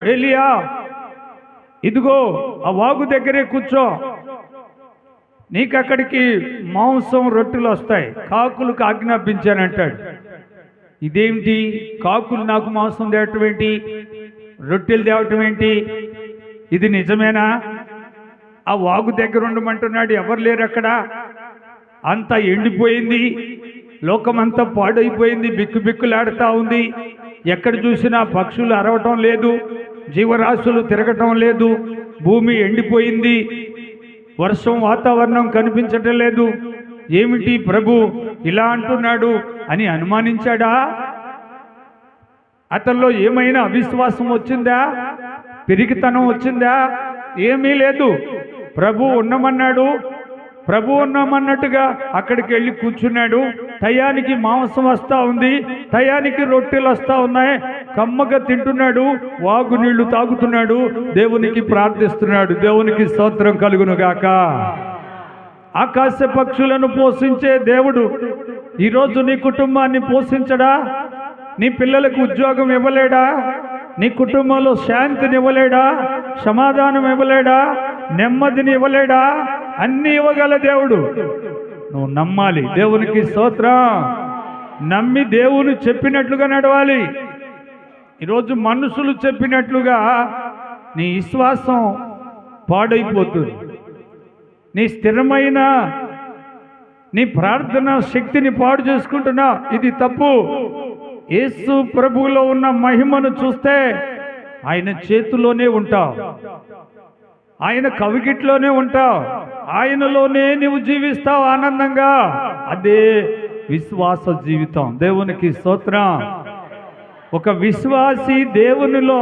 ఏలియా, ఇదిగో ఆ వాగు దగ్గరే కూర్చో, నీకు అక్కడికి మాంసం రొట్టెలు వస్తాయి, కాకులకు ఆజ్ఞాపించానంటాడు. ఇదేంటి, కాకులు నాకు మాంసం తేవటం ఏంటి, రొట్టెలు తేవటం ఏంటి? ఇది నిజమేనా? ఆ వాగు దగ్గర ఉండమంటున్నాడు, ఎవరు లేరు అక్కడ, అంతా ఎండిపోయింది, లోకమంతా పాడైపోయింది, బిక్కుబిక్కులాడుతూ ఉంది, ఎక్కడ చూసినా పక్షులు అరవటం లేదు, జీవరాశులు తిరగటం లేదు, భూమి ఎండిపోయింది, వర్షం వాతావరణం కనిపించటం లేదు, ఏమిటి ప్రభు ఇలా అంటున్నాడు అని అనుమానించాడా? అతనిలో ఏమైనా అవిశ్వాసం వచ్చిందా, పిరికితనం వచ్చిందా? ఏమీ లేదు. ప్రభు ఉండమన్నాడు, ప్రభు ఉన్నామన్నట్టుగా అక్కడికి వెళ్ళి కూర్చున్నాడు. టయానికి మాంసం వస్తూ ఉంది, టయానికి రొట్టెలు వస్తూ ఉన్నాయి, కమ్మగా తింటున్నాడు, వాగు నీళ్లు తాగుతున్నాడు, దేవునికి ప్రార్థిస్తున్నాడు. దేవునికి స్తోత్రం కలుగునుగాక. ఆకాశ పక్షులను పోషించే దేవుడు ఈరోజు నీ కుటుంబాన్ని పోషించడా? నీ పిల్లలకు ఉద్యోగం ఇవ్వలేడా? నీ కుటుంబంలో శాంతిని ఇవ్వలేడా? సమాధానం ఇవ్వలేడా? నెమ్మదిని ఇవ్వలేడా? అన్ని ఇవ్వగల దేవుడు. నువ్వు నమ్మాలి. దేవునికి స్తోత్రం. నమ్మి దేవుని చెప్పినట్లుగా నడవాలి. ఈరోజు మనుషులు చెప్పినట్లుగా నీ విశ్వాసం పాడైపోతుంది. నీ స్థిరమైన నీ ప్రార్థన శక్తిని పాడు చేసుకుంటున్నా. ఇది తప్పు. యేసు ప్రభువులో ఉన్న మహిమను చూస్తే ఆయన చేతిలోనే ఉంటావు, ఆయన కవిగిట్లోనే ఉంటావు, ఆయనలోనే నువ్వు జీవిస్తావు ఆనందంగా. అదే విశ్వాస జీవితం. దేవునికి స్తోత్రం. ఒక విశ్వాసి దేవునిలో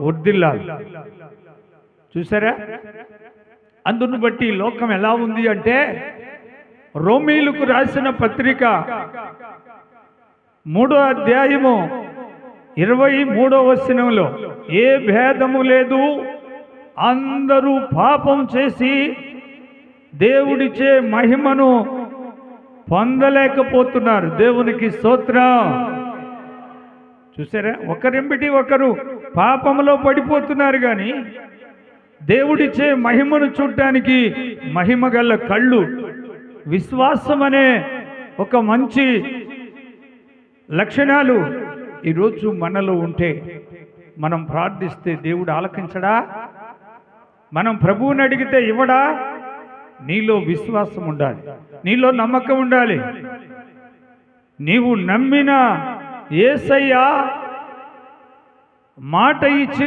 వర్ధిల్లాలి. చూసారా? అందును బట్టి లోకం ఎలా ఉంది అంటే, రోమీయులకు రాసిన పత్రిక 3వ అధ్యాయము 23వ వచనంలో, ఏ భేదము లేదు, అందరూ పాపం చేసి దేవుడిచ్చే మహిమను పొందలేకపోతున్నారు. దేవునికి స్తోత్రం. చూసారా? ఒకరింబిటి ఒకరు పాపంలో పడిపోతున్నారు, కానీ దేవుడిచ్చే మహిమను చూడటానికి మహిమగల కళ్ళు, విశ్వాసం అనే ఒక మంచి లక్షణాలు ఈరోజు మనలో ఉంటే, మనం ప్రార్థిస్తే దేవుడు ఆలకించడా? మనం ప్రభువుని అడిగితే ఇవ్వడా? నీలో విశ్వాసం ఉండాలి, నీలో నమ్మకం ఉండాలి. నీవు నమ్మిన యేసయ్య మాట ఇచ్చి